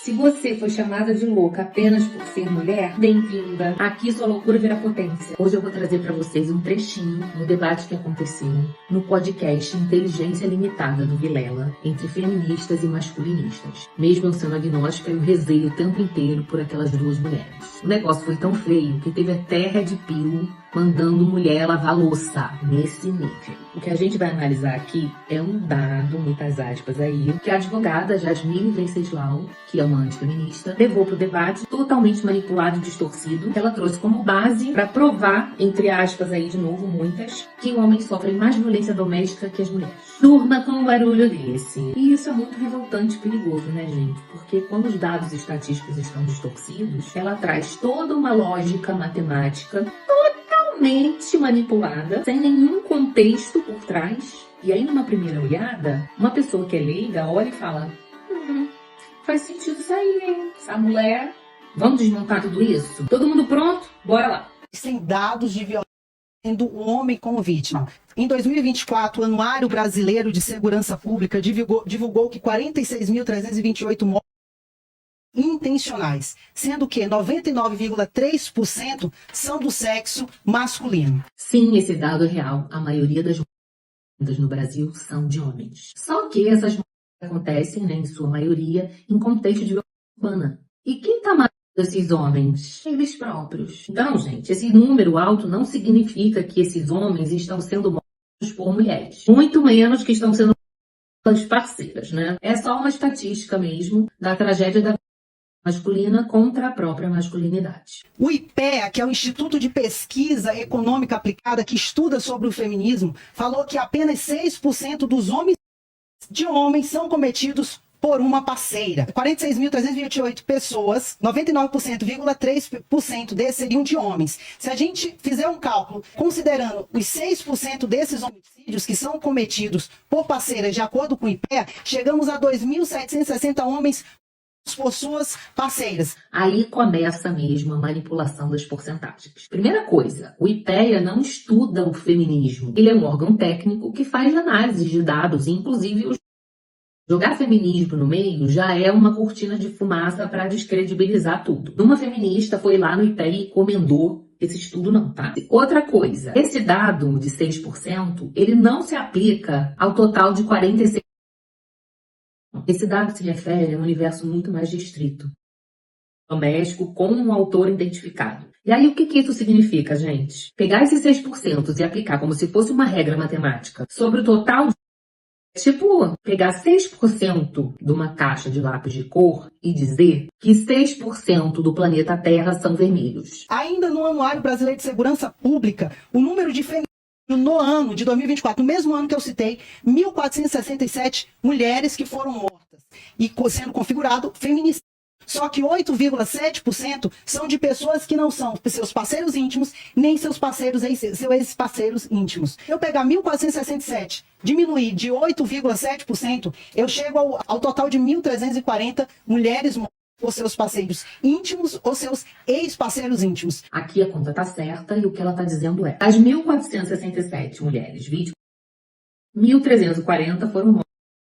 Se você foi chamada de louca apenas por ser mulher, bem-vinda. Aqui sua loucura vira potência. Hoje eu vou trazer para vocês um trechinho do debate que aconteceu no podcast Inteligência Limitada do Vilela, entre feministas e masculinistas. Mesmo eu sendo agnóstica, eu rezei o tempo inteiro por aquelas duas mulheres. O negócio foi tão feio que teve até Red Pill mandando mulher lavar louça nesse nível. O que a gente vai analisar aqui é um dado, muitas aspas aí, que a advogada Jasmine Venceslau, que é uma antifeminista, levou para o debate totalmente manipulado e distorcido, que ela trouxe como base para provar, entre aspas aí de novo, muitas, que homens sofrem mais violência doméstica que as mulheres. Durma com um barulho desse. E isso é muito revoltante e perigoso, né, gente? Porque quando os dados estatísticos estão distorcidos, ela traz toda uma lógica matemática totalmente manipulada, sem nenhum contexto por trás. E aí, numa primeira olhada, uma pessoa que é leiga olha e fala: faz sentido isso aí, hein? Essa mulher... Vamos desmontar tudo isso? Todo mundo pronto? Bora lá. Sem dados de violência sendo o homem como vítima. Em 2024, o Anuário Brasileiro de Segurança Pública divulgou que 46.328 mortes intencionais, sendo que 99,3% são do sexo masculino. Sim, esse dado é real. A maioria das mortes no Brasil são de homens. Só que essas mortes acontecem, né, em sua maioria, em contexto de violência urbana. E quem está matando esses homens? Eles próprios. Então, gente, esse número alto não significa que esses homens estão sendo mortos por mulheres. Muito menos que estão sendo pelas parceiras, né? É só uma estatística mesmo da tragédia da masculina contra a própria masculinidade. O IPEA, que é o Instituto de Pesquisa Econômica Aplicada, que estuda sobre o feminismo, falou que apenas 6% dos homens são cometidos por uma parceira. 46.328 pessoas, 99,3% desses seriam de homens. Se a gente fizer um cálculo, considerando os 6% desses homicídios que são cometidos por parceiras, de acordo com o IPEA, chegamos a 2.760 homens por suas parceiras. Aí começa mesmo a manipulação das porcentagens. Primeira coisa, o IPEA não estuda o feminismo. Ele é um órgão técnico que faz análise de dados, inclusive jogar feminismo no meio já é uma cortina de fumaça para descredibilizar tudo. Uma feminista foi lá no IPEA e encomendou esse estudo não, tá? Outra coisa, esse dado de 6%, ele não se aplica ao total de 46%. Esse dado se refere a um universo muito mais restrito, doméstico, com um autor identificado. E aí, o que isso significa, gente? Pegar esses 6% e aplicar como se fosse uma regra matemática sobre o total de... Tipo, pegar 6% de uma caixa de lápis de cor e dizer que 6% do planeta Terra são vermelhos. Ainda no Anuário Brasileiro de Segurança Pública, o número de femininos no ano de 2024, no mesmo ano que eu citei, 1.467 mulheres que foram mortas. E sendo configurado feminicídio. Só que 8,7% são de pessoas que não são seus parceiros íntimos, nem seus ex-parceiros íntimos. Eu pegar 1.467, diminuir de 8,7%, eu chego ao total de 1.340 mulheres mortas por seus parceiros íntimos ou seus ex-parceiros íntimos. Aqui a conta tá certa e o que ela tá dizendo é: as 1.467 mulheres vítimas, 1.340 foram mortas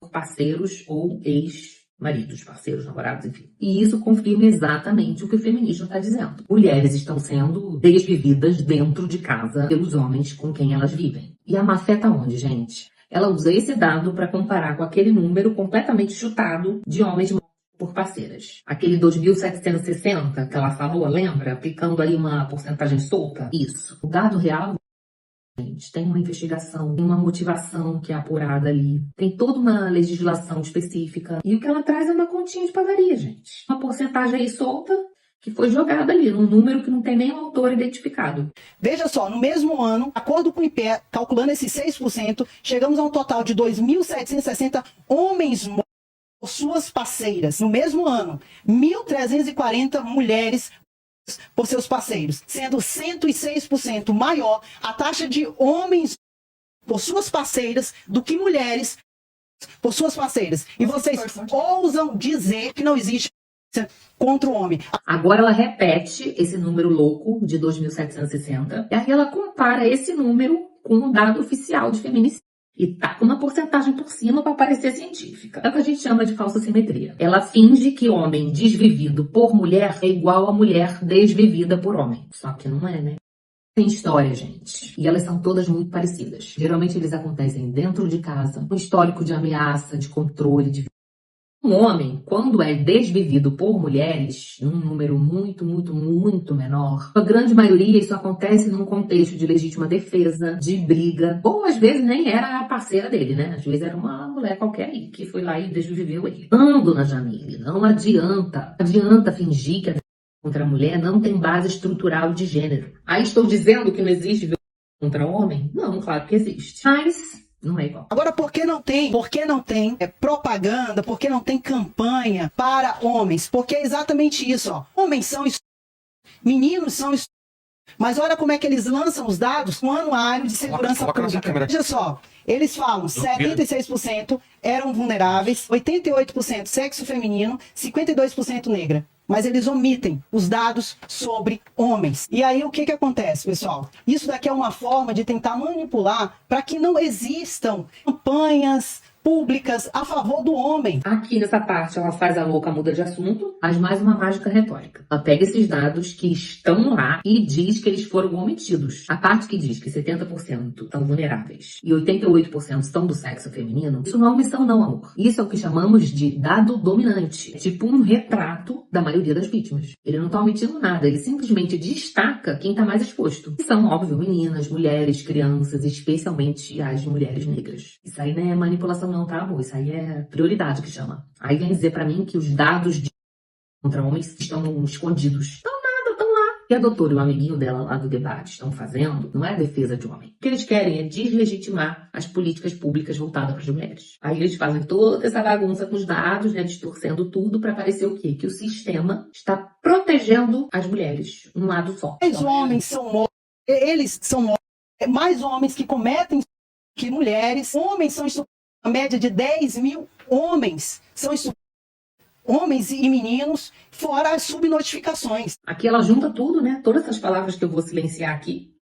por parceiros ou ex-maridos, parceiros, namorados, enfim. E isso confirma exatamente o que o feminismo está dizendo. Mulheres estão sendo desvividas dentro de casa pelos homens com quem elas vivem. E a má fé tá onde, gente? Ela usa esse dado para comparar com aquele número completamente chutado de homens mortos por parceiras. Aquele 2.760 que ela falou, lembra? Aplicando aí uma porcentagem solta. Isso. O dado real, gente, tem uma investigação, tem uma motivação que é apurada ali. Tem toda uma legislação específica. E o que ela traz é uma continha de padaria, gente. Uma porcentagem aí solta que foi jogada ali, num número que não tem nem um autor identificado. Veja só, no mesmo ano, de acordo com o IPEA, calculando esses 6%, chegamos a um total de 2.760 homens mortos por suas parceiras. No mesmo ano, 1.340 mulheres por seus parceiros, sendo 106% maior a taxa de homens por suas parceiras do que mulheres por suas parceiras. E vocês ousam dizer que não existe contra o homem. Agora ela repete esse número louco de 2.760 e aí ela compara esse número com um dado oficial de feminicídio. e tá com uma porcentagem por cima para parecer científica. É o que a gente chama de falsa simetria. Ela finge que homem desvivido por mulher é igual a mulher desvivida por homem. Só que não é, né? Tem história, gente. E elas são todas muito parecidas. Geralmente eles acontecem dentro de casa, com histórico de ameaça, de controle, de... Um homem, quando é desvivido por mulheres, num número muito menor, a grande maioria isso acontece num contexto de legítima defesa, de briga, ou às vezes nem era a parceira dele, né? Às vezes era uma mulher qualquer aí, que foi lá e desviveu ele. Não, dona Jamile, não adianta. Adianta fingir que a contra a mulher não tem base estrutural de gênero. Aí estou dizendo que não existe violência contra o homem? Não, claro que existe. Mas não é igual. Agora, por que não tem propaganda, por que não tem campanha para homens? Porque é exatamente isso, ó. Homens são meninos são mas olha como é que eles lançam os dados no Anuário de Segurança Pública. Veja só, eles falam 76% eram vulneráveis, 88% sexo feminino, 52% negra. Mas eles omitem os dados sobre homens. E aí o que acontece, pessoal? Isso daqui é uma forma de tentar manipular para que não existam campanhas públicas a favor do homem. Aqui nessa parte ela faz a louca, muda de assunto, faz mais uma mágica retórica. Ela pega esses dados que estão lá e diz que eles foram omitidos. A parte que diz que 70% estão vulneráveis e 88% são do sexo feminino, isso não é omissão não, amor. Isso é o que chamamos de dado dominante. É tipo um retrato da maioria das vítimas. Ele não está omitindo nada, ele simplesmente destaca quem está mais exposto. E são, óbvio, meninas, mulheres, crianças, especialmente as mulheres negras. Isso aí não é manipulação não, tá, amor? Isso aí é prioridade que chama. Aí vem dizer pra mim que os dados de contra homens estão escondidos. Estão nada, estão lá. O que a doutora e o amiguinho dela lá do debate estão fazendo não é defesa de homem. O que eles querem é deslegitimar as políticas públicas voltadas para as mulheres. Aí eles fazem toda essa bagunça com os dados, né, distorcendo tudo para parecer o quê? Que o sistema está protegendo as mulheres. Um lado só. Os homens são mortos. Eles são mortos. Mais homens que cometem que mulheres. Homens são estuprados. A média de 10 mil homens são homens e meninos, fora as subnotificações. Aqui ela junta tudo, né? Todas essas palavras que eu vou silenciar aqui.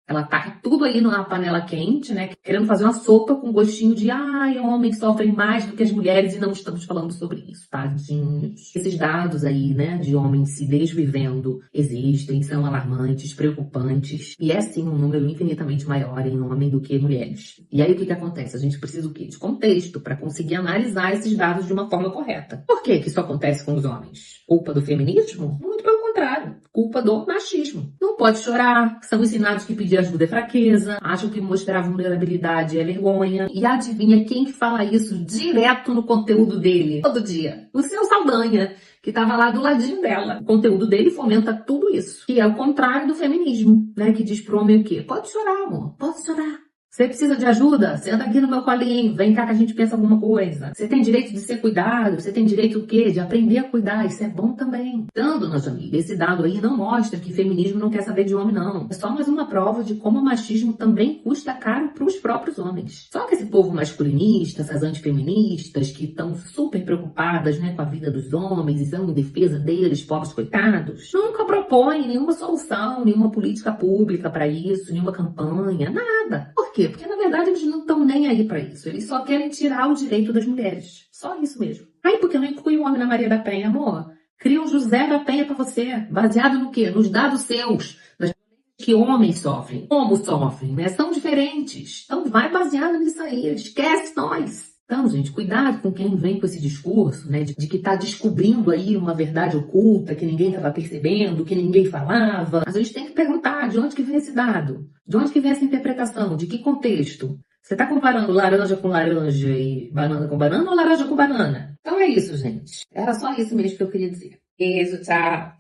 Ela taca tudo aí numa panela quente, né? Querendo fazer uma sopa com gostinho de homens sofrem mais do que as mulheres e não estamos falando sobre isso, tadinhos. Esses dados aí, né, de homens se desvivendo existem, são alarmantes, preocupantes. E é sim um número infinitamente maior em homem do que mulheres. E aí o que acontece? A gente precisa o quê? De contexto para conseguir analisar esses dados de uma forma correta. Por que isso acontece com os homens? Culpa do feminismo? Muito pelo contrário. Culpa do machismo. Não pode chorar, são ensinados que pedir ajuda é fraqueza, acham que mostrar vulnerabilidade é vergonha. E adivinha quem fala isso direto no conteúdo dele? Todo dia. O seu Saldanha, que estava lá do ladinho dela. O conteúdo dele fomenta tudo isso. Que é o contrário do feminismo, né? Que diz pro homem o quê? Pode chorar, amor. Pode chorar. Você precisa de ajuda? Senta aqui no meu colinho, vem cá que a gente pensa alguma coisa. Você tem direito de ser cuidado, você tem direito o quê? De aprender a cuidar, isso é bom também. Então, dona Jamile, esse dado aí não mostra que feminismo não quer saber de homem, não. É só mais uma prova de como o machismo também custa caro para os próprios homens. Só que esse povo masculinista, essas antifeministas que estão super preocupadas, né, com a vida dos homens e são em defesa deles, pobres coitados, nunca propõem nenhuma solução, nenhuma política pública para isso, nenhuma campanha, nada. Por quê? Porque, na verdade, eles não estão nem aí para isso. Eles só querem tirar o direito das mulheres. Só isso mesmo. Aí, por que não inclui o homem na Maria da Penha, amor? Cria um José da Penha para você. Baseado no quê? Nos dados seus. Das que homens sofrem. Como sofrem, né? São diferentes. Então, vai baseado nisso aí. Esquece nós. Então, gente, cuidado com quem vem com esse discurso, né, de que está descobrindo aí uma verdade oculta que ninguém estava percebendo, que ninguém falava. Mas a gente tem que perguntar de onde que vem esse dado, de onde que vem essa interpretação, de que contexto. Você está comparando laranja com laranja e banana com banana ou laranja com banana? Então é isso, gente. Era só isso mesmo que eu queria dizer. Beijo, tchau.